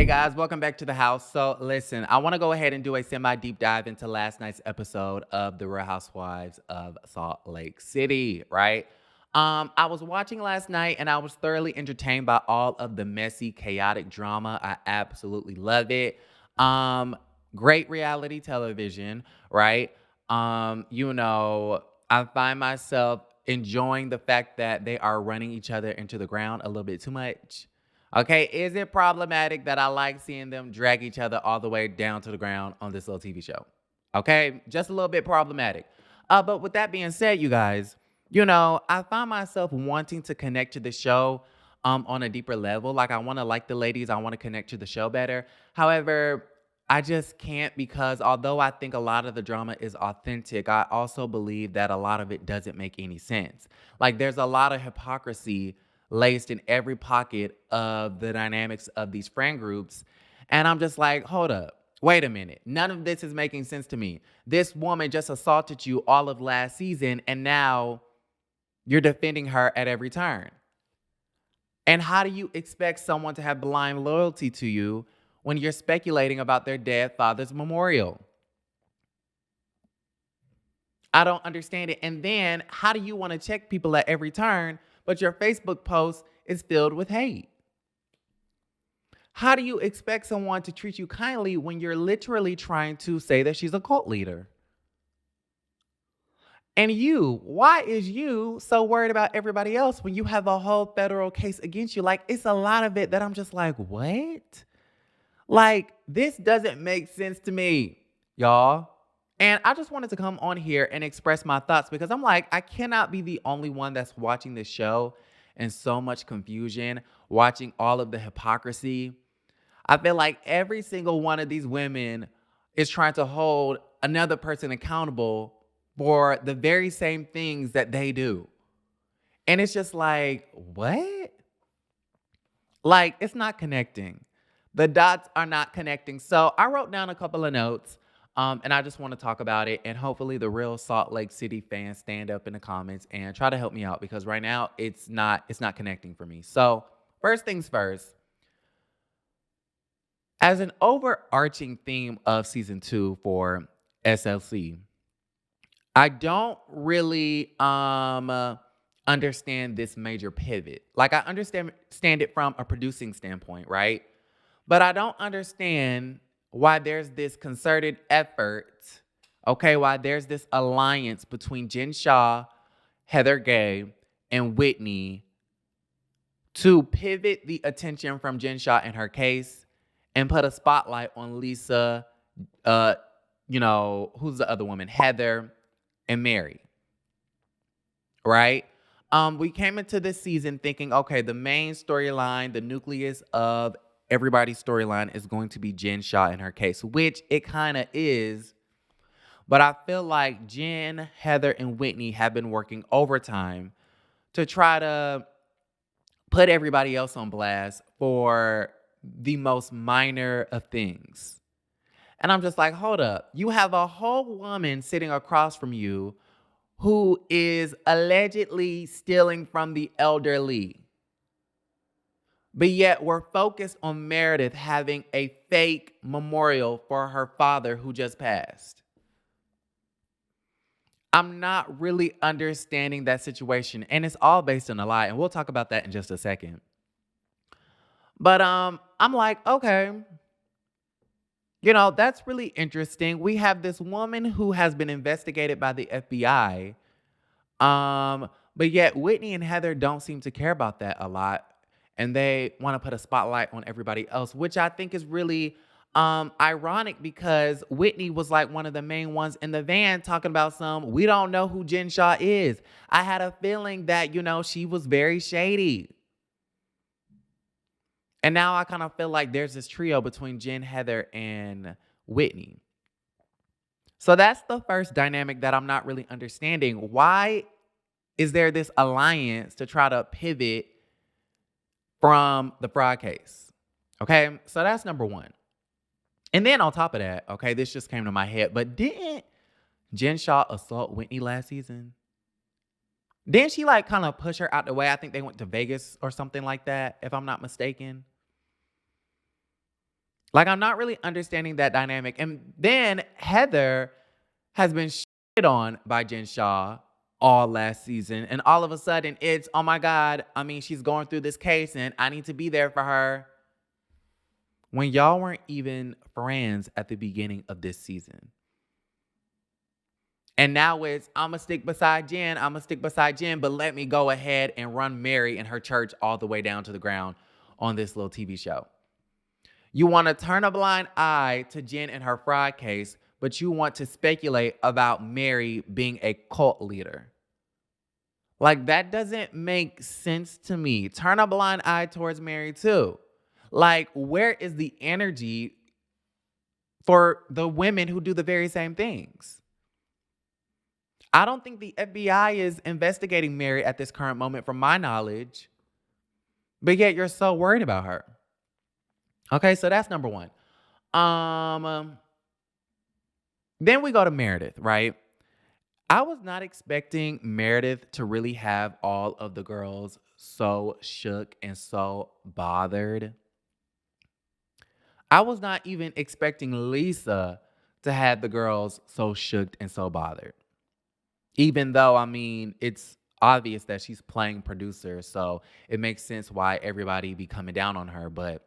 Hey guys, welcome back to the house. So listen, I want to go ahead and do a semi-deep dive into last night's episode of The Real Housewives of Salt Lake City, right? I was watching last night and I was thoroughly entertained by all of the messy, chaotic drama. I absolutely love it. Um, Great reality television, right? I find myself enjoying the fact that they are running each other into the ground a little bit too much. Okay, is it problematic that I like seeing them drag each other all the way down to the ground on this little TV show? Okay, just a little bit problematic. But with that being said, you guys, I find myself wanting to connect to the show on a deeper level. Like I want to like the ladies, I want to connect to the show better. However, I just can't because although I think a lot of the drama is authentic, I also believe that a lot of it doesn't make any sense. Like there's a lot of hypocrisy laced in every pocket of the dynamics of these friend groups. And I'm just like, hold up. Wait a minute. None of this is making sense to me. This woman just assaulted you all of last season, and now you're defending her at every turn. And how do you expect someone to have blind loyalty to you when you're speculating about their dead father's memorial? I don't understand it. And then how do you want to check people at every turn, but your Facebook post is filled with hate? How do you expect someone to treat you kindly when you're literally trying to say that she's a cult leader? And why is you so worried about everybody else when you have a whole federal case against you? Like, it's a lot of it that I'm just like, what? Like, this doesn't make sense to me, y'all. And I just wanted to come on here and express my thoughts because I'm like, I cannot be the only one that's watching this show and so much confusion, watching all of the hypocrisy. I feel like every single one of these women is trying to hold another person accountable for the very same things that they do. And it's just like, what? Like, it's not connecting. The dots are not connecting. So I wrote down a couple of notes, and I just want to talk about it. And hopefully the real Salt Lake City fans stand up in the comments and try to help me out because right now it's not connecting for me. So first things first, as an overarching theme of season 2 for SLC, I don't really understand this major pivot. Like I understand it from a producing standpoint, right? But I don't understand why there's this concerted effort, okay, why there's this alliance between Jen Shaw, Heather Gay, and Whitney to pivot the attention from Jen Shaw and her case and put a spotlight on Lisa, who's the other woman? Heather and Mary, right? We came into this season thinking, okay, the main storyline, the nucleus of everybody's storyline is going to be Jen Shaw and her case, which it kind of is. But I feel like Jen, Heather, and Whitney have been working overtime to try to put everybody else on blast for the most minor of things. And I'm just like, hold up. You have a whole woman sitting across from you who is allegedly stealing from the elderly. But yet we're focused on Meredith having a fake memorial for her father who just passed. I'm not really understanding that situation. And it's all based on a lie. And we'll talk about that in just a second. But I'm like, okay, that's really interesting. We have this woman who has been investigated by the FBI. But yet Whitney and Heather don't seem to care about that a lot. And they want to put a spotlight on everybody else, which I think is really ironic because Whitney was like one of the main ones in the van talking about we don't know who Jen Shaw is. I had a feeling that, she was very shady. And now I kind of feel like there's this trio between Jen, Heather, and Whitney. So that's the first dynamic that I'm not really understanding. Why is there this alliance to try to pivot from the fraud case? Okay, so that's number one. And then on top of that, okay, this just came to my head, but didn't Jen Shaw assault Whitney last season? Didn't she kind of push her out the way? I think they went to Vegas or something like that, if I'm not mistaken. Like, I'm not really understanding that dynamic. And then Heather has been shit on by Jen Shaw all last season. And all of a sudden, it's, oh my God, I mean, she's going through this case and I need to be there for her. When y'all weren't even friends at the beginning of this season. And now it's, I'm going to stick beside Jen, but let me go ahead and run Mary and her church all the way down to the ground on this little TV show. You want to turn a blind eye to Jen and her fraud case, but you want to speculate about Mary being a cult leader. Like, that doesn't make sense to me. Turn a blind eye towards Mary too. Like, where is the energy for the women who do the very same things? I don't think the FBI is investigating Mary at this current moment, from my knowledge, but yet you're so worried about her. Okay, so that's number one. Then we go to Meredith, right? I was not expecting Meredith to really have all of the girls so shook and so bothered. I was not even expecting Lisa to have the girls so shook and so bothered. Even though, I mean, it's obvious that she's playing producer, so it makes sense why everybody be coming down on her. But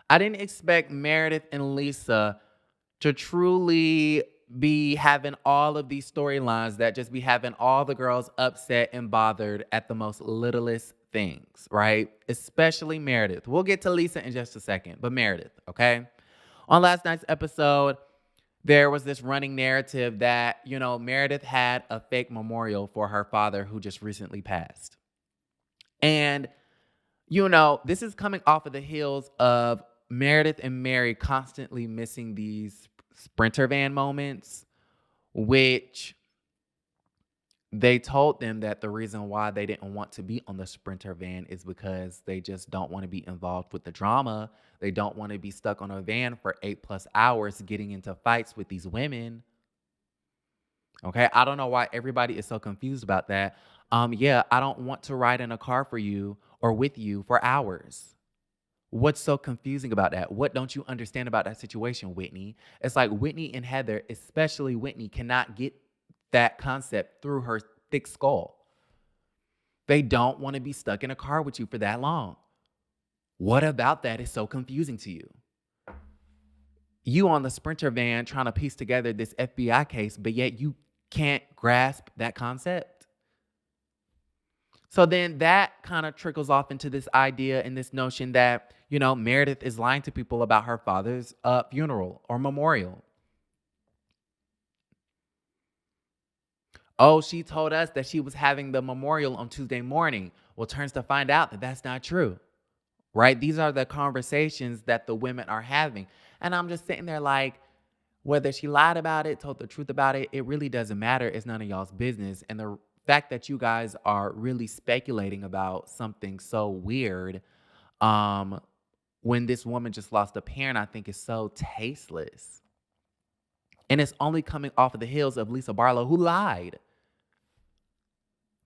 I didn't expect Meredith and Lisa to truly be having all of these storylines that just be having all the girls upset and bothered at the most littlest things, right? Especially Meredith. We'll get to Lisa in just a second, but Meredith, okay? On last night's episode, there was this running narrative that, Meredith had a fake memorial for her father who just recently passed. And, this is coming off of the heels of Meredith and Mary constantly missing these Sprinter van moments, which they told them that the reason why they didn't want to be on the Sprinter van is because they just don't want to be involved with the drama. They don't want to be stuck on a van for 8+ hours getting into fights with these women. Okay, I don't know why everybody is so confused about that. Yeah, I don't want to ride in a car for you or with you for hours. What's so confusing about that? What don't you understand about that situation, Whitney? It's like Whitney and Heather, especially Whitney, cannot get that concept through her thick skull. They don't want to be stuck in a car with you for that long. What about that is so confusing to you? You on the Sprinter van trying to piece together this FBI case, but yet you can't grasp that concept? So then that kind of trickles off into this idea and this notion that, Meredith is lying to people about her father's funeral or memorial. Oh, she told us that she was having the memorial on Tuesday morning. Well, turns to find out that that's not true, right? These are the conversations that the women are having. And I'm just sitting there like, whether she lied about it, told the truth about it, it really doesn't matter. It's none of y'all's business. And the fact that you guys are really speculating about something so weird, when this woman just lost a parent, I think is so tasteless. And it's only coming off of the heels of Lisa Barlow, who lied.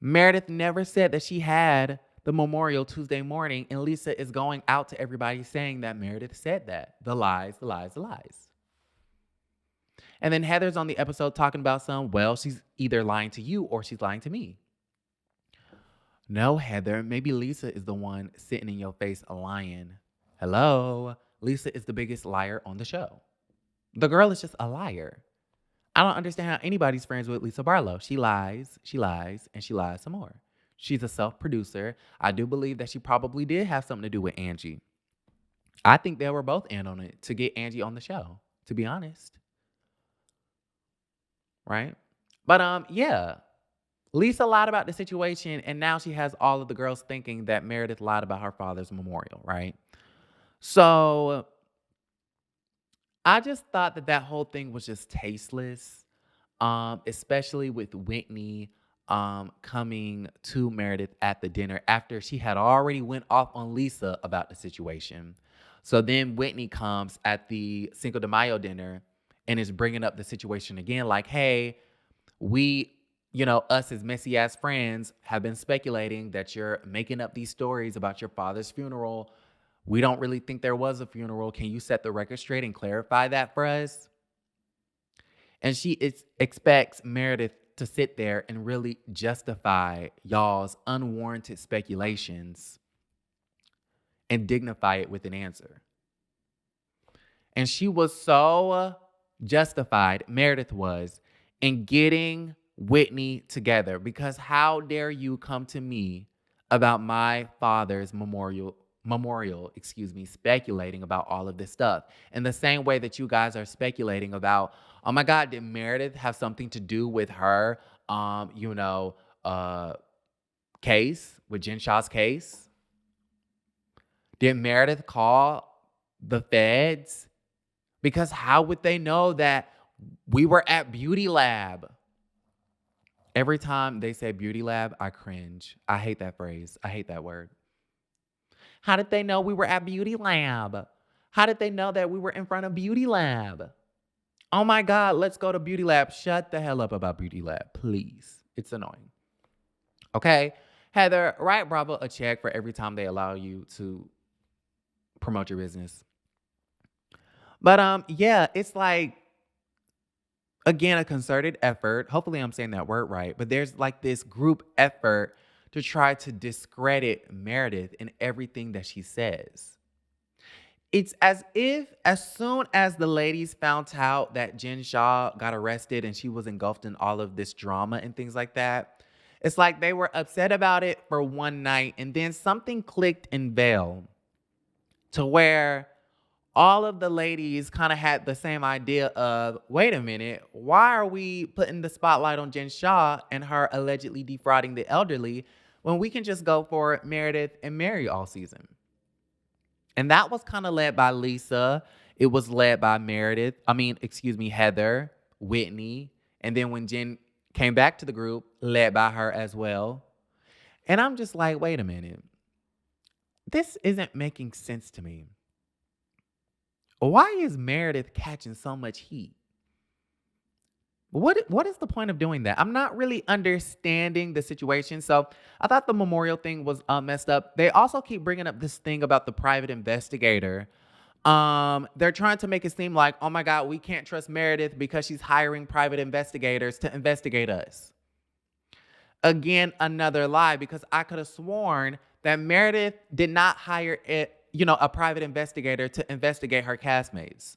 Meredith never said that she had the memorial Tuesday morning, and Lisa is going out to everybody saying that Meredith said that. The lies, the lies, the lies. And then Heather's on the episode talking about she's either lying to you or she's lying to me. No, Heather, maybe Lisa is the one sitting in your face lying. Hello? Lisa is the biggest liar on the show. The girl is just a liar. I don't understand how anybody's friends with Lisa Barlow. She lies, and she lies some more. She's a self-producer. I do believe that she probably did have something to do with Angie. I think they were both in on it to get Angie on the show, to be honest. Right? But yeah. Lisa lied about the situation, and now she has all of the girls thinking that Meredith lied about her father's memorial, right? So I just thought that whole thing was just tasteless, especially with Whitney coming to Meredith at the dinner after she had already went off on Lisa about the situation. So then Whitney comes at the Cinco de Mayo dinner and is bringing up the situation again, like, hey, we, us as messy ass friends have been speculating that you're making up these stories about your father's funeral We don't really think there was a funeral. Can you set the record straight and clarify that for us? And she expects Meredith to sit there and really justify y'all's unwarranted speculations and dignify it with an answer. And she was so justified, Meredith was, in getting Whitney together, because how dare you come to me about my father's memorial, speculating about all of this stuff. In the same way that you guys are speculating about, oh my God, did Meredith have something to do with her, case, with Jen Shah's case? Did Meredith call the feds? Because how would they know that we were at Beauty Lab? Every time they say Beauty Lab, I cringe. I hate that phrase. I hate that word. How did they know we were at Beauty Lab? How did they know that we were in front of Beauty Lab? Oh my God, let's go to Beauty Lab. Shut the hell up about Beauty Lab, please. It's annoying. Okay? Heather, write Bravo a check for every time they allow you to promote your business. But yeah, it's like, again, a concerted effort. Hopefully I'm saying that word right. But there's like this group effort to try to discredit Meredith in everything that she says. It's as if as soon as the ladies found out that Jen Shah got arrested and she was engulfed in all of this drama and things like that, it's like they were upset about it for one night, and then something clicked in Vail to where all of the ladies kind of had the same idea of, wait a minute, why are we putting the spotlight on Jen Shah and her allegedly defrauding the elderly when we can just go for Meredith and Mary all season? And that was kind of led by Lisa. It was led by Heather, Whitney. And then when Jen came back to the group, led by her as well. And I'm just like, wait a minute. This isn't making sense to me. Why is Meredith catching so much heat? What is the point of doing that? I'm not really understanding the situation. So I thought the memorial thing was messed up. They also keep bringing up this thing about the private investigator. They're trying to make it seem like, oh my God, we can't trust Meredith because she's hiring private investigators to investigate us. Again, another lie, because I could have sworn that Meredith did not hire a private investigator to investigate her castmates.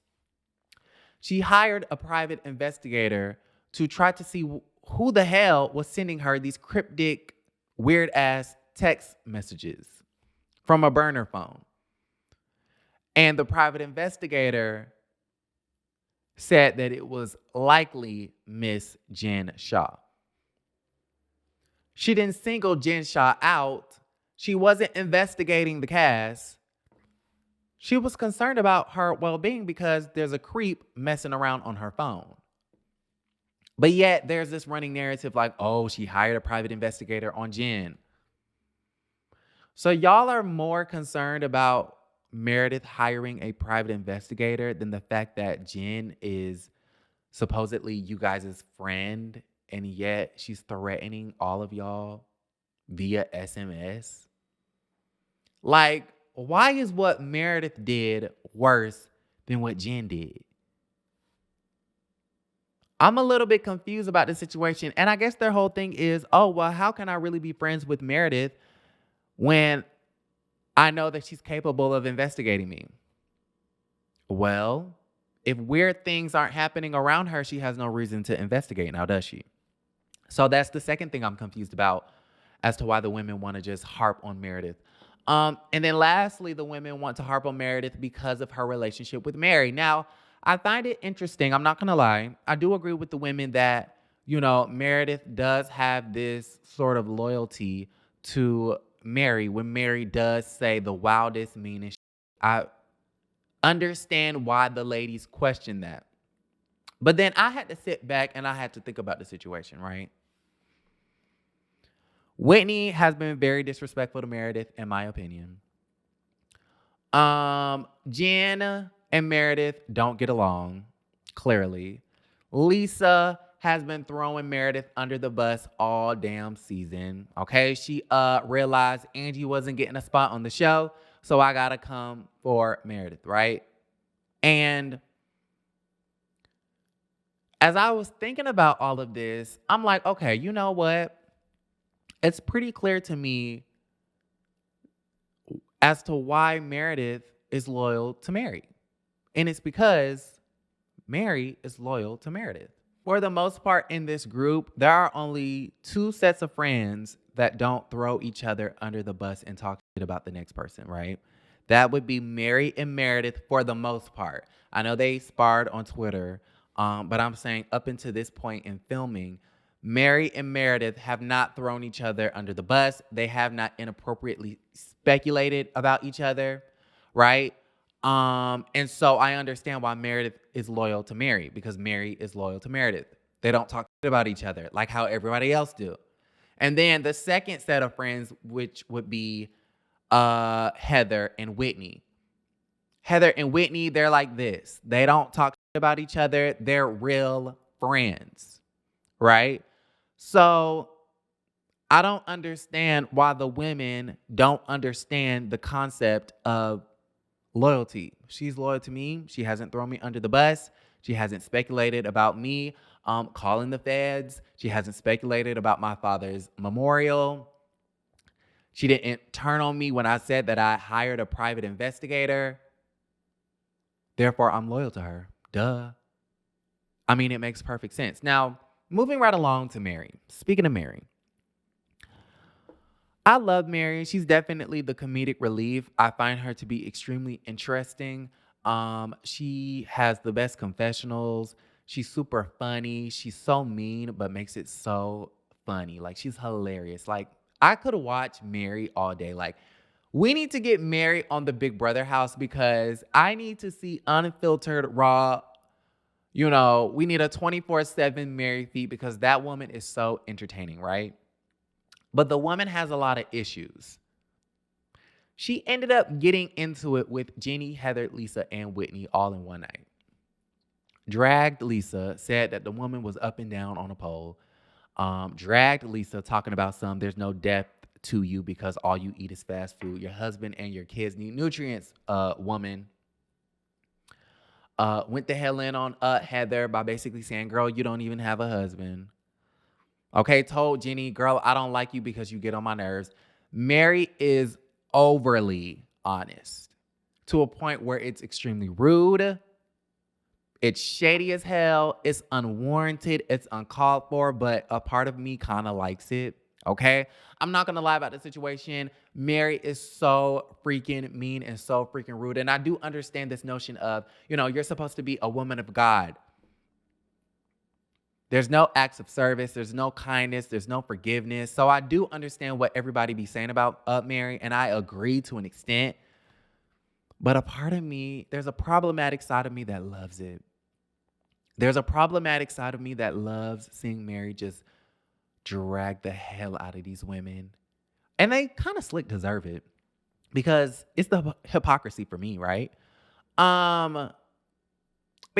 She hired a private investigator to try to see who the hell was sending her these cryptic, weird-ass text messages from a burner phone. And the private investigator said that it was likely Miss Jen Shah. She didn't single Jen Shah out. She wasn't investigating the cast. She was concerned about her well-being because there's a creep messing around on her phone. But yet there's this running narrative like, oh, she hired a private investigator on Jen. So y'all are more concerned about Meredith hiring a private investigator than the fact that Jen is supposedly you guys' friend, and yet she's threatening all of y'all via SMS. Like, why is what Meredith did worse than what Jen did? I'm a little bit confused about the situation. And I guess their whole thing is, oh, well, how can I really be friends with Meredith when I know that she's capable of investigating me? Well, if weird things aren't happening around her, she has no reason to investigate now, does she? So that's the second thing I'm confused about as to why the women want to just harp on Meredith. And then lastly, the women want to harp on Meredith because of her relationship with Mary. Now, I find it interesting. I'm not going to lie. I do agree with the women that, Meredith does have this sort of loyalty to Mary when Mary does say the wildest, meanest shit. I understand why the ladies question that. But then I had to sit back and I had to think about the situation, right? Whitney has been very disrespectful to Meredith, in my opinion. Jen and Meredith don't get along, clearly. Lisa has been throwing Meredith under the bus all damn season, okay? She realized Angie wasn't getting a spot on the show, So I got to come for Meredith, right? And as I was thinking about all of this, I'm like, okay, you know what? It's pretty clear to me as to why Meredith is loyal to Mary. And it's because Mary is loyal to Meredith. For the most part in this group, there are only two sets of friends that don't throw each other under the bus and talk shit about the next person, right? That would be Mary and Meredith for the most part. I know they sparred on Twitter, but I'm saying up until this point in filming, Mary and Meredith have not thrown each other under the bus. They have not inappropriately speculated about each other, right? And so I understand why Meredith is loyal to Mary, because Mary is loyal to Meredith. They don't talk about each other like how everybody else do. And then the second set of friends, which would be Heather and Whitney. Heather and Whitney, they're like this. They don't talk about each other. They're real friends, right? So I don't understand why the women don't understand the concept of loyalty. She's loyal to me. She hasn't thrown me under the bus. She hasn't speculated about me calling the feds. She hasn't speculated about my father's memorial. She didn't turn on me when I said that I hired a private investigator. Therefore, I'm loyal to her. Duh. I mean, it makes perfect sense. Now, moving right along to Mary. Speaking of Mary, I love Mary. She's definitely the comedic relief. I find her to be extremely interesting. She has the best confessionals. She's super funny. She's so mean, but makes it so funny. Like, she's hilarious. Like, I could watch Mary all day. Like, we need to get Mary on the Big Brother house because I need to see unfiltered, raw. You know, we need a 24/7 Mary feed because that woman is so entertaining, right? But the woman has a lot of issues. She ended up getting into it with Jenny, Heather, Lisa, and Whitney all in one night. Dragged Lisa, said that the woman was up and down on a pole. Dragged Lisa, talking about there's no depth to you because all you eat is fast food. Your husband and your kids need nutrients, woman. Went the hell in on Heather by basically saying, girl, you don't even have a husband. Okay, told Jenny, girl, I don't like you because you get on my nerves. Mary is overly honest to a point where it's extremely rude. It's shady as hell. It's unwarranted. It's uncalled for, but a part of me kind of likes it. Okay? I'm not going to lie about the situation. Mary is so freaking mean and so freaking rude. And I do understand this notion of, you're supposed to be a woman of God. There's no acts of service. There's no kindness. There's no forgiveness. So I do understand what everybody be saying about Mary, and I agree to an extent. But a part of me, there's a problematic side of me that loves it. There's a problematic side of me that loves seeing Mary just drag the hell out of these women. And they kind of slick deserve it because it's the hypocrisy for me, right? But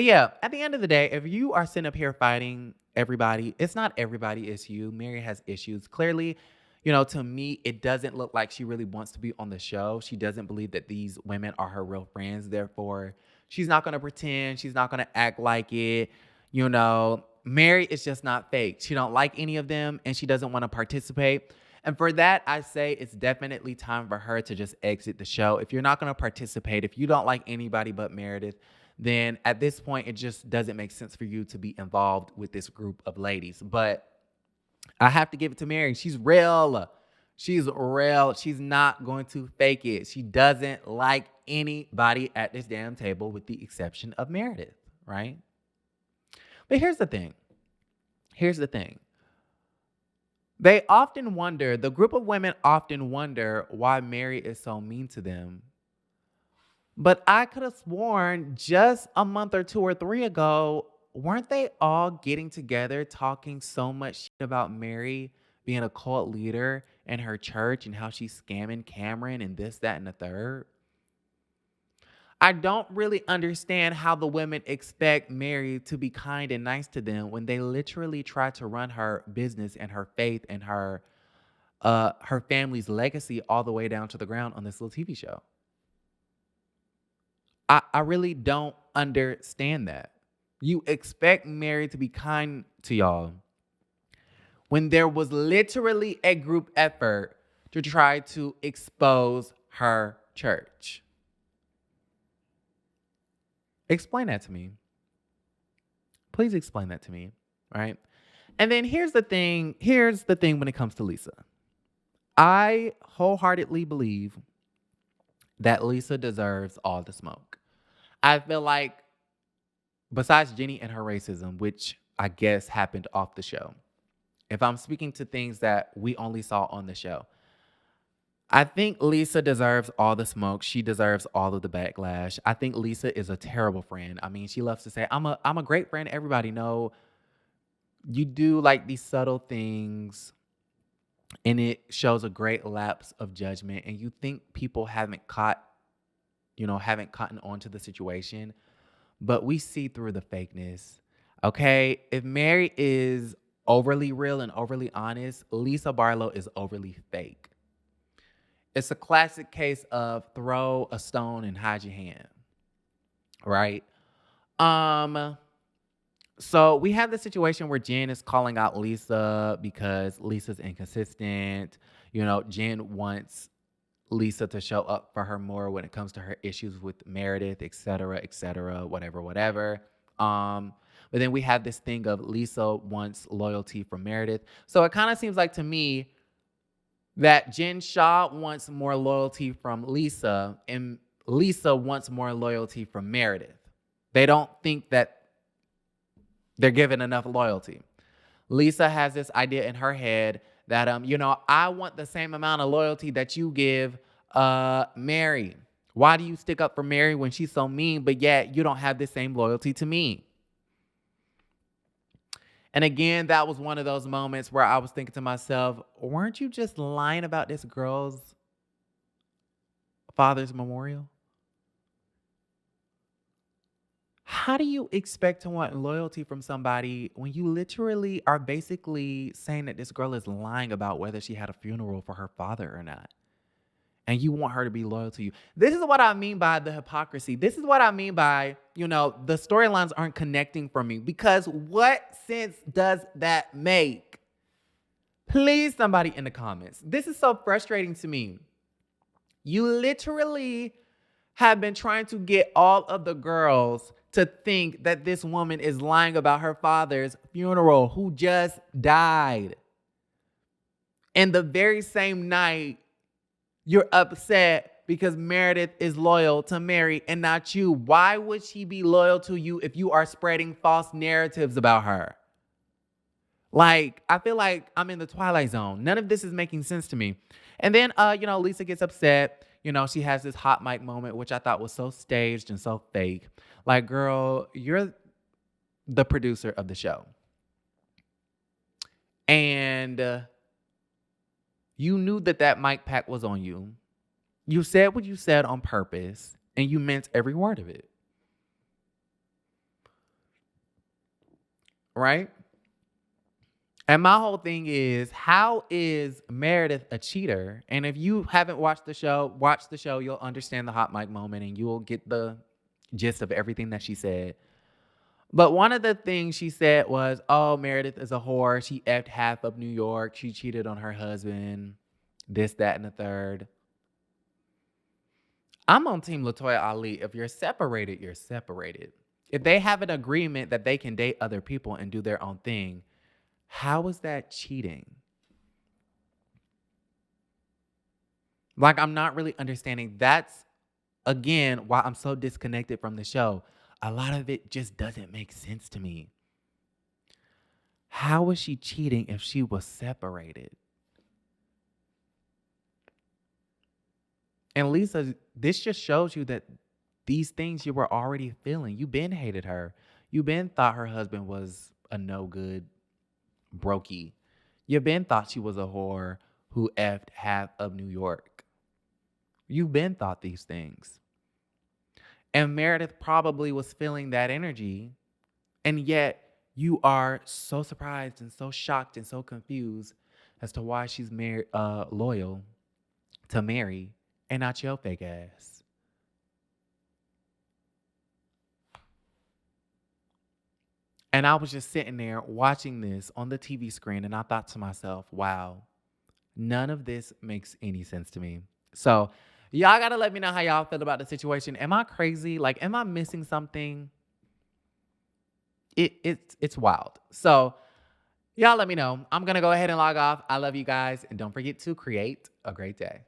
yeah, at the end of the day, if you are sitting up here fighting everybody, it's not everybody, it's you. Mary has issues. Clearly, to me, it doesn't look like she really wants to be on the show. She doesn't believe that these women are her real friends. Therefore, she's not going to pretend. She's not going to act like it. Mary is just not fake. She don't like any of them, and she doesn't want to participate. And for that, I say it's definitely time for her to just exit the show. If you're not going to participate, if you don't like anybody but Meredith, then at this point, it just doesn't make sense for you to be involved with this group of ladies. But I have to give it to Mary. She's real. She's real. She's not going to fake it. She doesn't like anybody at this damn table with the exception of Meredith, right? But here's the thing. They often wonder, the group of women often wonder why Mary is so mean to them. But I could have sworn just a month or two or three ago, weren't they all getting together talking so much shit about Mary being a cult leader in her church and how she's scamming Cameron and this, that, and the third? I don't really understand how the women expect Mary to be kind and nice to them when they literally try to run her business and her faith and her family's legacy all the way down to the ground on this little TV show. I really don't understand that. You expect Mary to be kind to y'all when there was literally a group effort to try to expose her church. Explain that to me. Please explain that to me, right? And then here's the thing when it comes to Lisa. I wholeheartedly believe that Lisa deserves all the smoke. I feel like besides Jenny and her racism, which I guess happened off the show, if I'm speaking to things that we only saw on the show, I think Lisa deserves all the smoke. She deserves all of the backlash. I think Lisa is a terrible friend. I mean, she loves to say, I'm a great friend. Everybody know you do like these subtle things and it shows a great lapse of judgment. And you think people haven't cotton on to the situation, but we see through the fakeness. Okay. If Mary is overly real and overly honest, Lisa Barlow is overly fake. It's a classic case of throw a stone and hide your hand, right? So we have the situation where Jen is calling out Lisa because Lisa's inconsistent. Jen wants Lisa to show up for her more when it comes to her issues with Meredith, et cetera, whatever. But then we have this thing of Lisa wants loyalty from Meredith. So it kind of seems like to me that Jen Shaw wants more loyalty from Lisa and Lisa wants more loyalty from Meredith. They don't think that they're given enough loyalty. Lisa has this idea in her head that, I want the same amount of loyalty that you give Mary. Why do you stick up for Mary when she's so mean, but yet you don't have the same loyalty to me? And again, that was one of those moments where I was thinking to myself, weren't you just lying about this girl's father's memorial? How do you expect to want loyalty from somebody when you literally are basically saying that this girl is lying about whether she had a funeral for her father or not? And you want her to be loyal to you. This is what I mean by the hypocrisy. This is what I mean by, the storylines aren't connecting for me. Because what sense does that make? Please, somebody in the comments. This is so frustrating to me. You literally have been trying to get all of the girls to think that this woman is lying about her father's funeral who just died. And the very same night, you're upset because Meredith is loyal to Mary and not you. Why would she be loyal to you if you are spreading false narratives about her? Like, I feel like I'm in the Twilight Zone. None of this is making sense to me. And then, Lisa gets upset. She has this hot mic moment, which I thought was so staged and so fake. Like, girl, you're the producer of the show. And you knew that mic pack was on you. You said what you said on purpose, and you meant every word of it. Right? And my whole thing is, how is Meredith a cheater? And if you haven't watch the show, you'll understand the hot mic moment and you'll get the gist of everything that she said. But one of the things she said was, Meredith is a whore. She effed half of New York. She cheated on her husband. This, that, and the third. I'm on Team LaToya Ali. If you're separated, you're separated. If they have an agreement that they can date other people and do their own thing, how is that cheating? Like, I'm not really understanding. That's, again, why I'm so disconnected from the show. A lot of it just doesn't make sense to me. How was she cheating if she was separated? And Lisa, this just shows you that these things you were already feeling. You been hated her. You been thought her husband was a no good brokey. You been thought she was a whore who effed half of New York. You been thought these things. And Meredith probably was feeling that energy. And yet you are so surprised and so shocked and so confused as to why she's loyal to Mary and not your fake ass. And I was just sitting there watching this on the TV screen, and I thought to myself, wow, none of this makes any sense to me. So y'all gotta let me know how y'all feel about the situation. Am I crazy? Like, am I missing something? It's wild. So y'all let me know. I'm gonna go ahead and log off. I love you guys, and don't forget to create a great day.